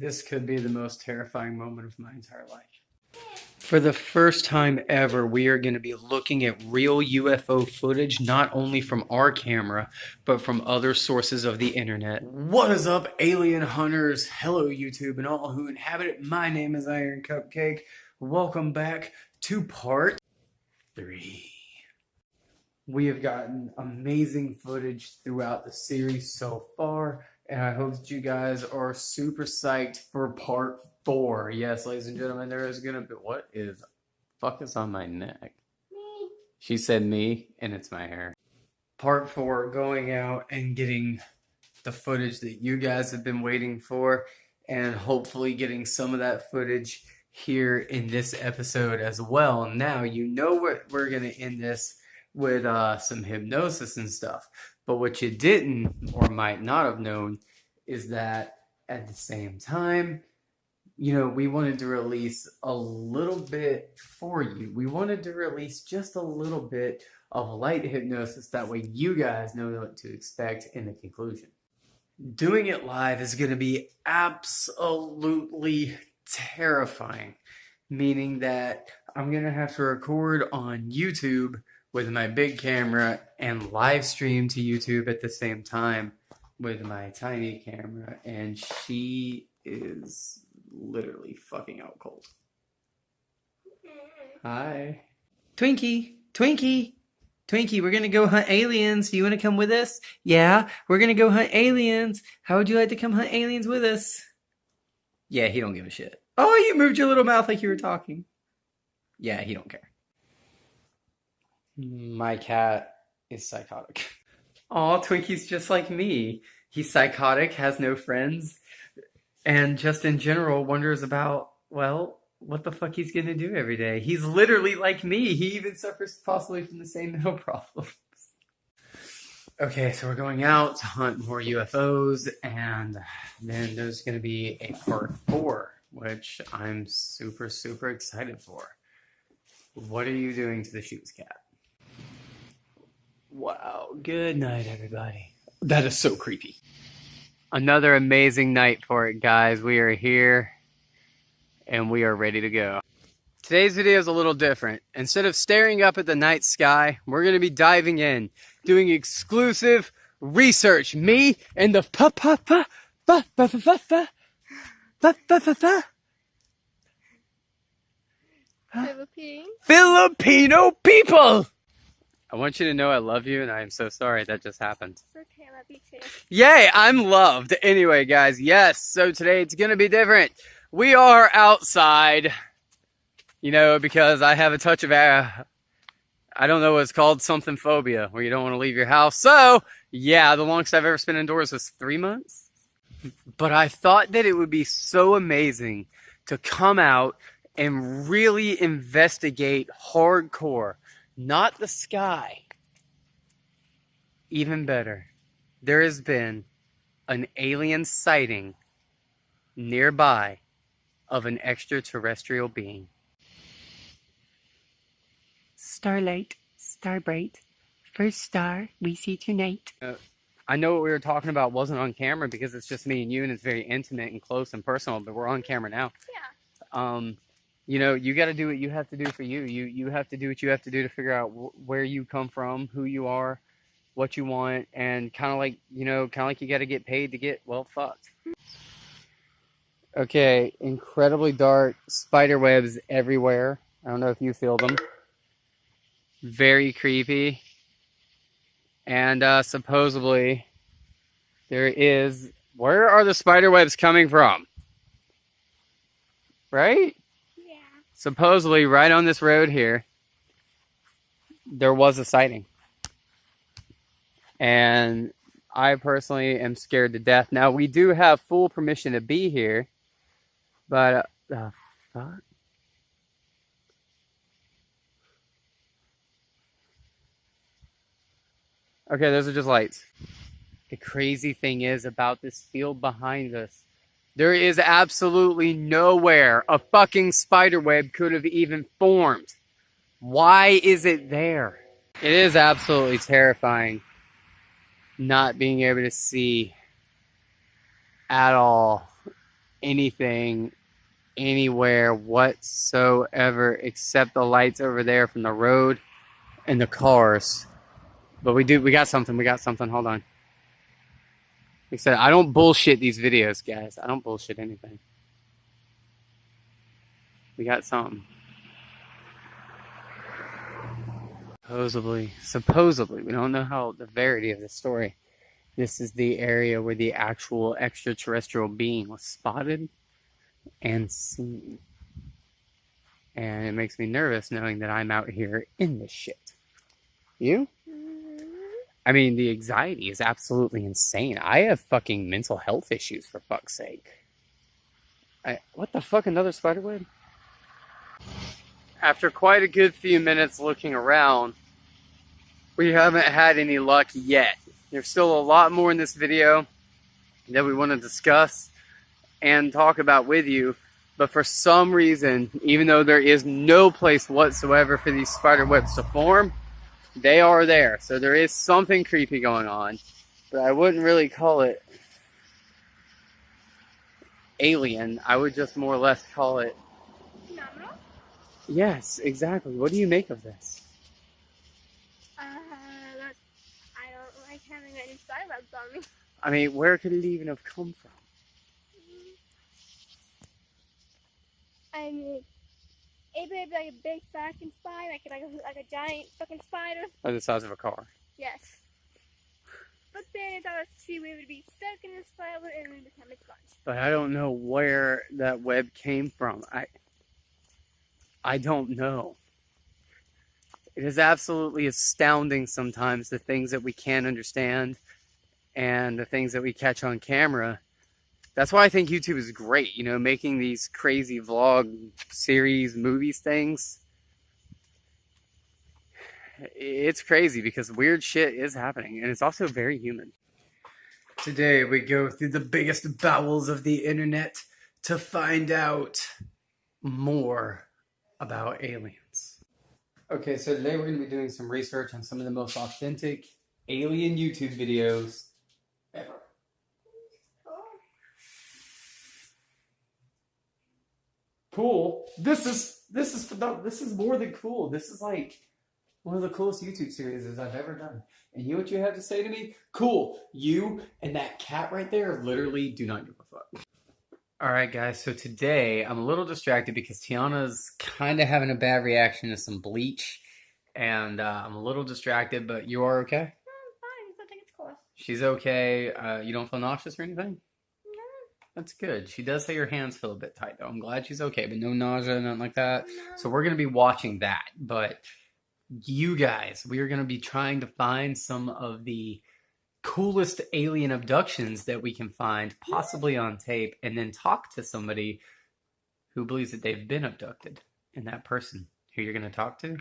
This could be the most terrifying moment of my entire life. For the first time ever, we are going to be looking at real UFO footage, not only from our camera, but from other sources of the internet. What is up, alien hunters? Hello, YouTube, and all who inhabit it. My name is Iron Cupcake. Welcome back to part 3. We have gotten amazing footage throughout the series so far, and I hope that you guys are super psyched for part 4. Yes, ladies and gentlemen, there is gonna be... What is... fuck is on my neck? Me. She said me, and it's my hair. Part 4, going out and getting the footage that you guys have been waiting for, and hopefully getting some of that footage here in this episode as well. Now, you know what we're gonna end this with some hypnosis and stuff. But what you didn't or might not have known is that at the same time, you know, we wanted to release a little bit for you. We wanted to release just a little bit of light hypnosis. That way you guys know what to expect in the conclusion. Doing it live is going to be absolutely terrifying. Meaning that I'm going to have to record on YouTube with my big camera and live stream to YouTube at the same time with my tiny camera, and she is literally fucking out cold. Hi. Twinkie, Twinkie, Twinkie, we're gonna go hunt aliens. You wanna come with us? Yeah, we're gonna go hunt aliens. How would you like to come hunt aliens with us? Yeah, he don't give a shit. Oh, you moved your little mouth like you were talking. Yeah, he don't care. My cat is psychotic. Aw, Twinkie's just like me. He's psychotic, has no friends, and just in general wonders about, well, what the fuck he's gonna do every day. He's literally like me. He even suffers possibly from the same mental problems. Okay, so we're going out to hunt more UFOs, and then there's gonna be a part 4, which I'm super, super excited for. What are you doing to the shoes, cat? Wow, good night, everybody. That is so creepy. Another amazing night for it, guys. We are here, and we are ready to go. Today's video is a little different. Instead of staring up at the night sky, we're going to be diving in, doing exclusive research. Me and the Filipino people! I want you to know I love you, and I am so sorry that just happened. It's okay, I love you too. Yay, I'm loved. Anyway, guys, yes, so today it's going to be different. We are outside, you know, because I have a touch of, I don't know what it's called, something phobia, where you don't want to leave your house. So, yeah, the longest I've ever spent indoors was 3 months. But I thought that it would be so amazing to come out and really investigate hardcore. Not the sky. Even better, there has been an alien sighting nearby of an extraterrestrial being. Starlight, starbright, first star we see tonight. I know what we were talking about wasn't on camera because it's just me and you, and it's very intimate and close and personal, but we're on camera now. Yeah. You know, you got to do what you have to do for you. You have to do what you have to do to figure out where you come from, who you are, what you want, and kind of like, you know, kind of like you got to get paid to get, well, fucked. Okay, incredibly dark spider webs everywhere. I don't know if you feel them. Very creepy. And supposedly there is... Where are the spider webs coming from? Right? Supposedly, right on this road here, there was a sighting. And I personally am scared to death. Now, we do have full permission to be here, but fuck? Okay, those are just lights. The crazy thing is about this field behind us, there is absolutely nowhere a fucking spider web could have even formed. Why is it there? It is absolutely terrifying not being able to see at all anything anywhere whatsoever except the lights over there from the road and the cars. But we got something. Hold on. Like I said, I don't bullshit these videos, guys. I don't bullshit anything. We got something. Supposedly, we don't know how the verity of the story. This is the area where the actual extraterrestrial being was spotted and seen. And it makes me nervous knowing that I'm out here in this shit. You? I mean, the anxiety is absolutely insane. I have fucking mental health issues, for fuck's sake. What the fuck, another spiderweb? After quite a good few minutes looking around, we haven't had any luck yet. There's still a lot more in this video that we want to discuss and talk about with you. But for some reason, even though there is no place whatsoever for these spider webs to form, they are there. So there is something creepy going on. But I wouldn't really call it alien. I would just more or less call it... Phenomenal? Yes, exactly. What do you make of this? I don't like having any spider webs on me. I mean, where could it even have come from? I mean, it would be like a big fucking spider, like a giant fucking spider. Or the size of a car? Yes. But then I thought we would be stuck in this spider and we become a sponge. But I don't know where that web came from. I don't know. It is absolutely astounding sometimes, the things that we can't understand and the things that we catch on camera. That's why I think YouTube is great, you know, making these crazy vlog series, movies things. It's crazy because weird shit is happening, and it's also very human. Today we go through the biggest bowels of the internet to find out more about aliens. Okay, so today we're going to be doing some research on some of the most authentic alien YouTube videos ever. Cool. This is more than cool. This is like one of the coolest YouTube series I've ever done. And you know what you have to say to me? Cool. You and that cat right there literally do not give a fuck. Alright guys, so today I'm a little distracted because Tiana's kind of having a bad reaction to some bleach. And I'm a little distracted, but you are okay? I'm fine. I think it's cool. She's okay. You don't feel nauseous or anything? No. That's good. She does say her hands feel a bit tight, though. I'm glad she's okay, but no nausea, nothing like that. No. So we're going to be watching that. But you guys, we are going to be trying to find some of the coolest alien abductions that we can find, possibly on tape, and then talk to somebody who believes that they've been abducted. And that person who you're going to talk to?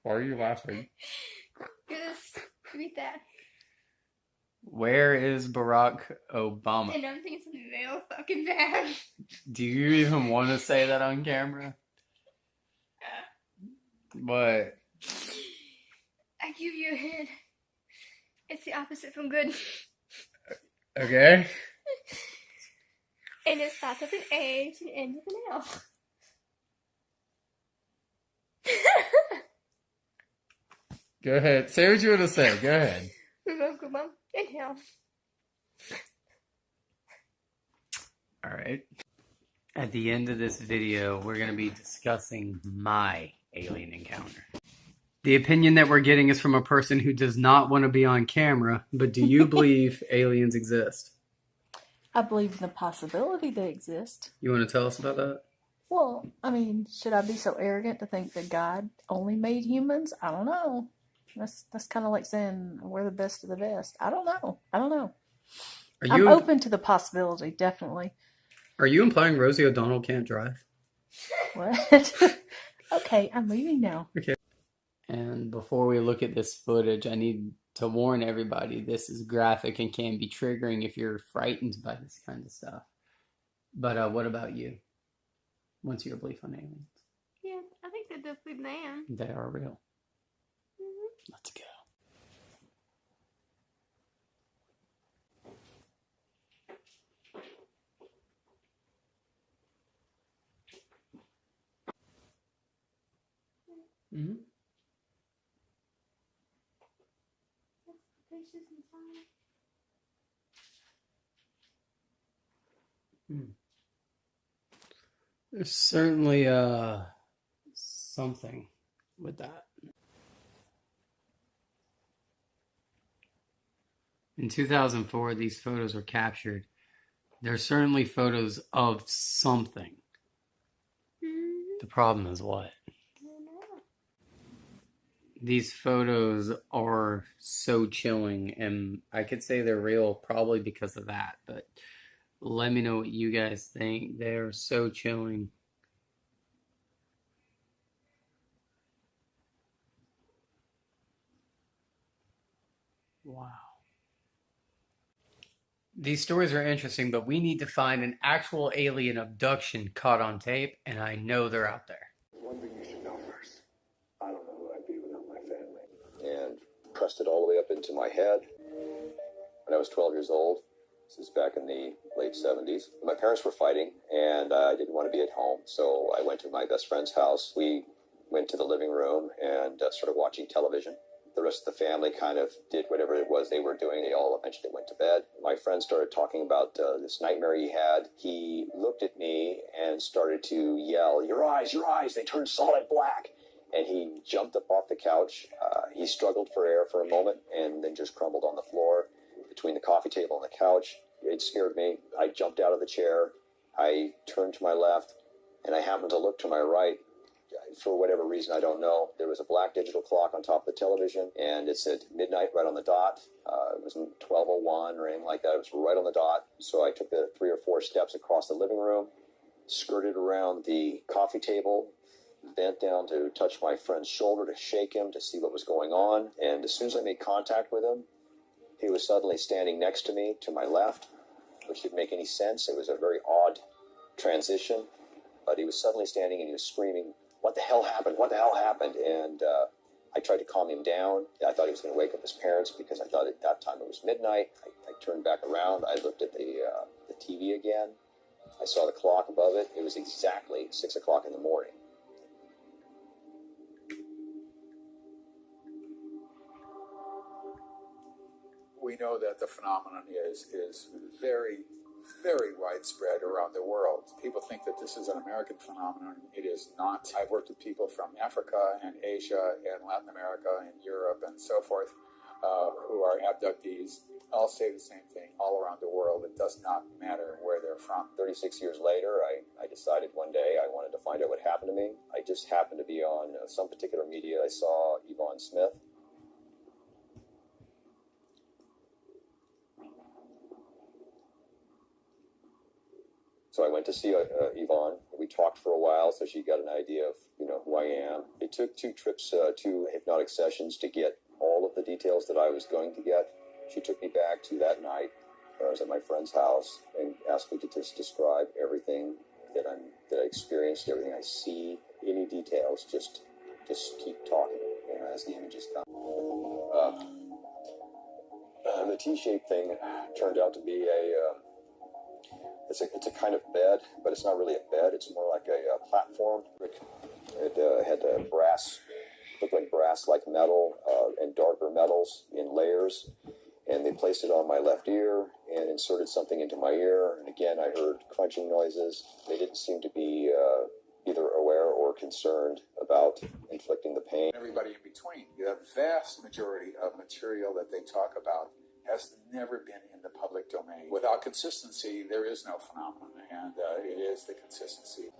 Why are you laughing? Just read that. Where is Barack Obama? And I'm thinking something real fucking bad. Do you even want to say that on camera? What? I give you a hint. It's the opposite from good. Okay. And it starts with an A and ends with an L. Go ahead. Say what you want to say. Go ahead. Inhale. All right. At the end of this video, we're going to be discussing my alien encounter. The opinion that we're getting is from a person who does not want to be on camera, but do you believe aliens exist? I believe in the possibility they exist. You want to tell us about that? Well, I mean, should I be so arrogant to think that God only made humans? I don't know. That's kind of like saying we're the best of the best. I don't know. I'm open to the possibility, definitely. Are you implying Rosie O'Donnell can't drive? What? Okay, I'm leaving now. Okay. And before we look at this footage, I need to warn everybody, this is graphic and can be triggering if you're frightened by this kind of stuff. But what about you? What's your belief on aliens? Yeah, I think they're definitely man. They are real. Let's go. Mm-hmm. Hmm. There's certainly something with that. In 2004, these photos were captured. There's certainly photos of something. The problem is what? These photos are so chilling, and I could say they're real probably because of that, but let me know what you guys think. They're so chilling. Wow. These stories are interesting, but we need to find an actual alien abduction caught on tape, and I know they're out there. One thing you should know first. I don't know who I'd be without my family. And pressed it all the way up into my head. When I was 12 years old, this is back in the late 70s, my parents were fighting, and I didn't want to be at home, so I went to my best friend's house. We went to the living room and started watching television. The rest of the family kind of did whatever it was they were doing. They all eventually went to bed. My friend started talking about this nightmare he had. He looked at me and started to yell, your eyes, they turned solid black. And he jumped up off the couch. He struggled for air for a moment and then just crumbled on the floor between the coffee table and the couch. It scared me. I jumped out of the chair. I turned to my left, and I happened to look to my right. For whatever reason, I don't know. There was a black digital clock on top of the television, and it said midnight right on the dot. It wasn't 12:01 or anything like that. It was right on the dot. So I took the 3 or 4 steps across the living room, skirted around the coffee table, bent down to touch my friend's shoulder to shake him to see what was going on. And as soon as I made contact with him, he was suddenly standing next to me to my left, which didn't make any sense. It was a very odd transition. But he was suddenly standing and he was screaming, what the hell happened? What the hell happened? And I tried to calm him down. I thought he was going to wake up his parents because I thought at that time it was midnight. I turned back around. I looked at the TV again. I saw the clock above it. It was exactly 6 o'clock in the morning. We know that the phenomenon is very, very widespread around the world. People think that this is an American phenomenon. It is not. I've worked with people from Africa and Asia and Latin America and Europe and so forth who are abductees. All say the same thing all around the world. It does not matter where they're from. 36 years later, I decided one day I wanted to find out what happened to me. I just happened to be on some particular media. I saw Yvonne Smith. So I went to see Yvonne. We talked for a while, so she got an idea of who I am. It took 2 trips, 2 hypnotic sessions to get all of the details that I was going to get. She took me back to that night. I was at my friend's house and asked me to just describe everything that I experienced, everything I see, any details. Just keep talking as the images come. The T-shaped thing turned out to be It's a kind of bed, but it's not really a bed. It's more like a platform. It had brass, looked like brass-like metal and darker metals in layers. And they placed it on my left ear and inserted something into my ear. And again, I heard crunching noises. They didn't seem to be either aware or concerned about inflicting the pain. Everybody in between. The vast majority of material that they talk about has never been in the public domain. Without consistency, there is no phenomenon, and it is the consistency.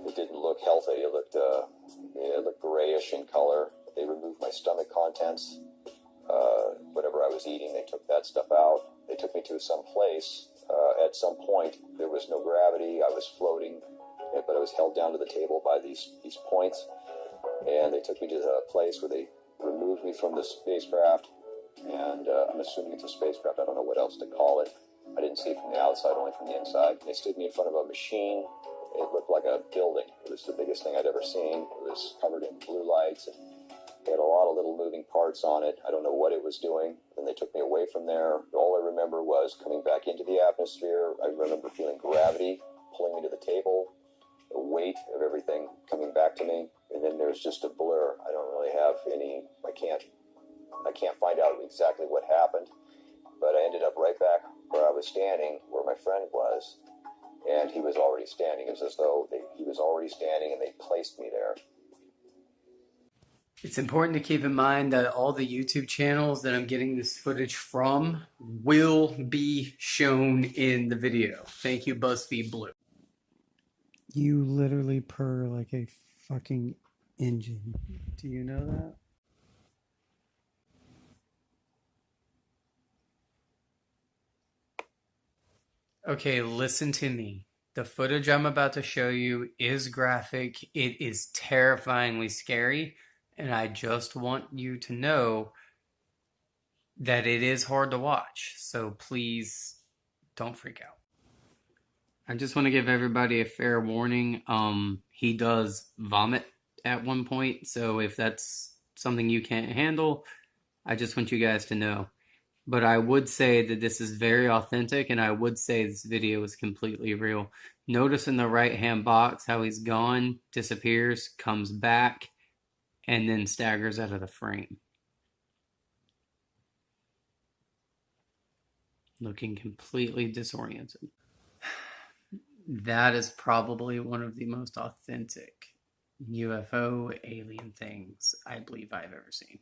It didn't look healthy. It looked grayish in color. They removed my stomach contents. Whatever I was eating, they took that stuff out. They took me to some place. At some point, there was no gravity. I was floating, but I was held down to the table by these points. And they took me to a place where they removed me from the spacecraft. And I'm assuming it's a spacecraft. I don't know what else to call it. I didn't see it from the outside, only from the inside. They stood me in front of a machine. It looked like a building. It was the biggest thing I'd ever seen. It was covered in blue lights. And it had a lot of little moving parts on it. I don't know what it was doing. Then they took me away from there. All I remember was coming back into the atmosphere. I remember feeling gravity pulling me to the table, the weight of everything coming back to me. And then there's just a blur. I really have any, I can't find out exactly what happened, but I ended up right back where I was standing, where my friend was, and he was already standing. It was as though he was already standing and they placed me there. It's important to keep in mind that all the YouTube channels that I'm getting this footage from will be shown in the video. Thank you, BuzzFeed Blue. You literally purr like a fucking engine. Do you know that? Okay, listen to me. The footage I'm about to show you is graphic. It is terrifyingly scary. And I just want you to know that it is hard to watch. So please don't freak out. I just want to give everybody a fair warning. He does vomit at one point. So if that's something you can't handle, I just want you guys to know. But I would say that this is very authentic, and I would say this video is completely real. Notice in the right-hand box how he's gone, disappears, comes back, and then staggers out of the frame. Looking completely disoriented. That is probably one of the most authentic UFO alien things I believe I've ever seen.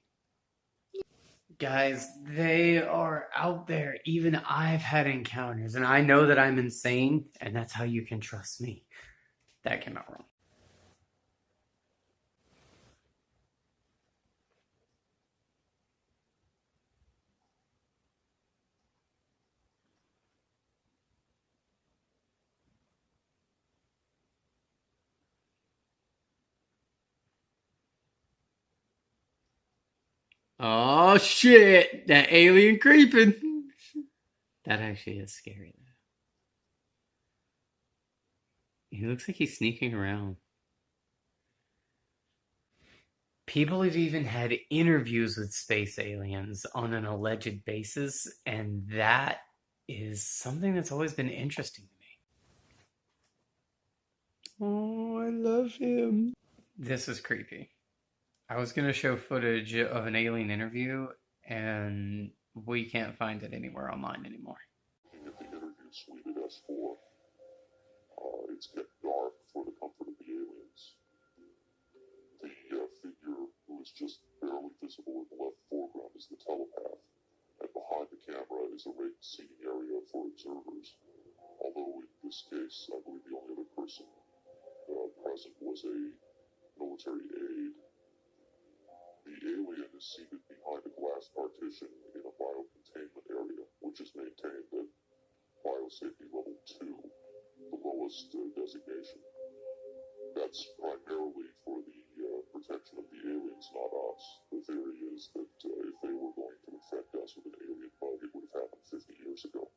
Guys, they are out there. Even I've had encounters, and I know that I'm insane, and that's how you can trust me. That came out wrong. Oh shit! That alien creeping! That actually is scary. He looks like he's sneaking around. People have even had interviews with space aliens on an alleged basis, and that is something that's always been interesting to me. Oh, I love him. This is creepy. I was going to show footage of an alien interview, and we can't find it anywhere online anymore. Looking at the interview suite at S4, it's getting dark for the comfort of the aliens. The figure who is just barely visible in the left foreground is the telepath, and behind the camera is a raked seating area for observers. Although in this case, I believe the only other person present was a military aide. The alien is seated behind a glass partition in a biocontainment area, which is maintained at biosafety level 2, the lowest designation. That's primarily for the protection of the aliens, not us. The theory is that if they were going to infect us with an alien bug, it would have happened 50 years ago.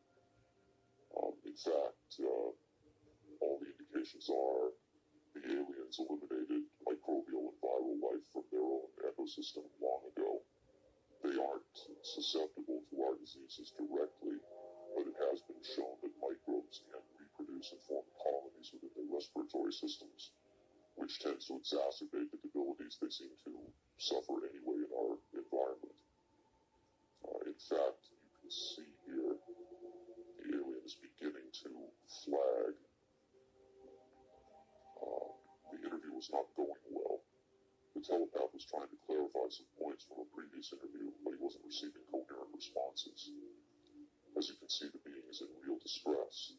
In fact, all the indications are the aliens eliminated microbial and viral life from their own ecosystem long ago. They aren't susceptible to our diseases directly, but it has been shown that microbes can reproduce and form colonies within their respiratory systems, which tends to exacerbate the debilities they seem to suffer anyway in our environment. In fact, you can see here the alien is beginning to flag. The interview was not going well. The telepath was trying to clarify some points from a previous interview, but he wasn't receiving coherent responses. As you can see, the being is in real distress.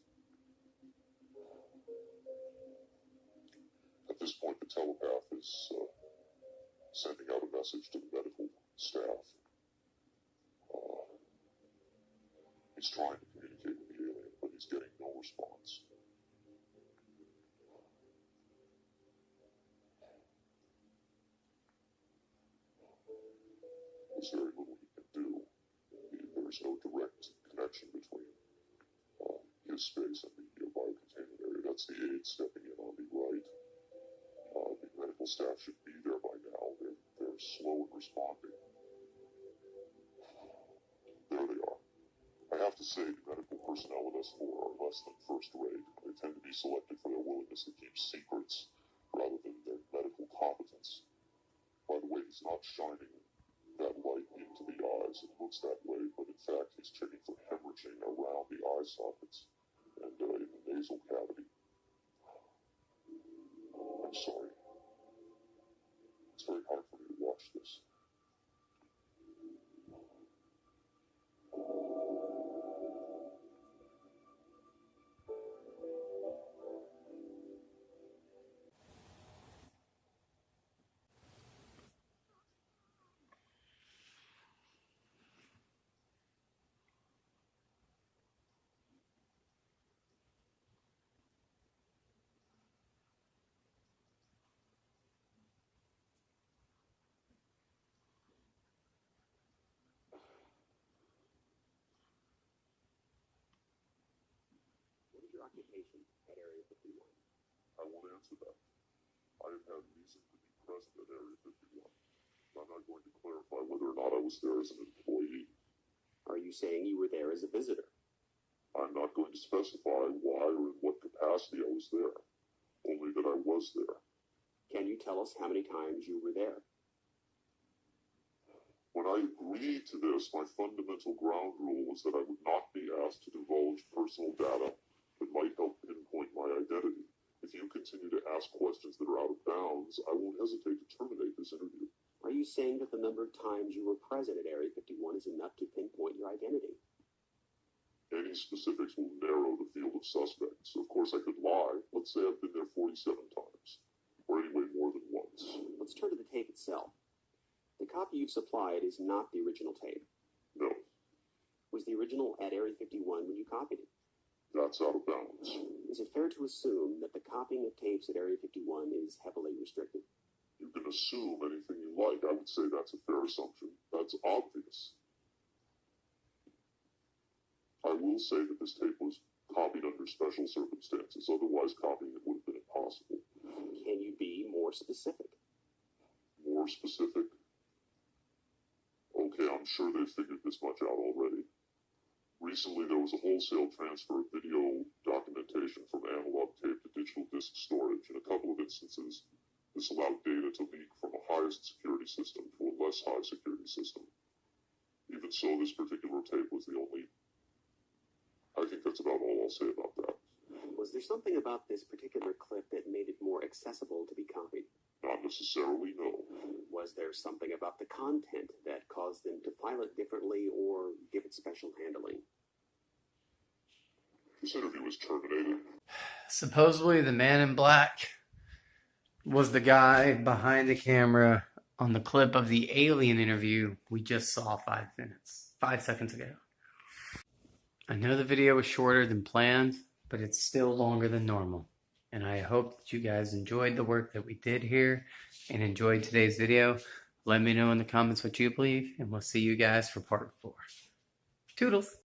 At this point, the telepath is sending out a message to the medical staff. He's trying to communicate with the alien, but he's getting no response. There's very little he can do. There's no direct connection between his space and the biocontainment area. That's the aide stepping in on the right. The medical staff should be there by now. They're slow in responding. There they are. I have to say, the medical personnel at S4 are less than first rate. They tend to be selected for their willingness to keep secrets rather than their medical competence. By the way, he's not shining that light into the eyes. It looks that way, but in fact, he's checking for hemorrhaging around the eye sockets and in the nasal cavity. I'm sorry. It's very hard for me to watch this. What is your occupation at Area 51? I won't answer that. I have had reason to be present at Area 51. I'm not going to clarify whether or not I was there as an employee. Are you saying you were there as a visitor? I'm not going to specify why or in what capacity I was there, only that I was there. Can you tell us how many times you were there? When I agreed to this, my fundamental ground rule was that I would not be asked to divulge personal data that might help pinpoint my identity. If you continue to ask questions that are out of bounds, I won't hesitate to terminate this interview. Are you saying that the number of times you were present at Area 51 is enough to pinpoint your identity? Any specifics will narrow the field of suspects. Of course, I could lie. Let's say I've been there 47 times, or anyway more than once. Let's turn to the tape itself. The copy you've supplied is not the original tape. No, Was the original at Area 51 when you copied it? that's out of bounds. Is it fair to assume that the copying of tapes at Area 51 is heavily restricted? You can assume anything you like. I would say that's a fair assumption. That's obvious. I will say that this tape was copied under special circumstances. Otherwise, copying it would have been impossible. Can you be more specific? More specific? Okay, I'm sure they've figured this much out already. Recently, there was a wholesale transfer of video documentation from analog tape to digital disk storage. In a couple of instances, this allowed data to leak from a highest security system to a less high security system. Even so, this particular tape was the only... I think that's about all I'll say about that. Was there something about this particular clip that made it more accessible to be copied? Not necessarily, no. Was there something about the content that caused them to file it differently or give it special handling? This interview was terminated. Supposedly, the man in black was the guy behind the camera on the clip of the alien interview we just saw 5 seconds ago. I know the video was shorter than planned, but it's still longer than normal. And I hope that you guys enjoyed the work that we did here and enjoyed today's video. Let me know in the comments what you believe, and we'll see you guys for part 4. Toodles!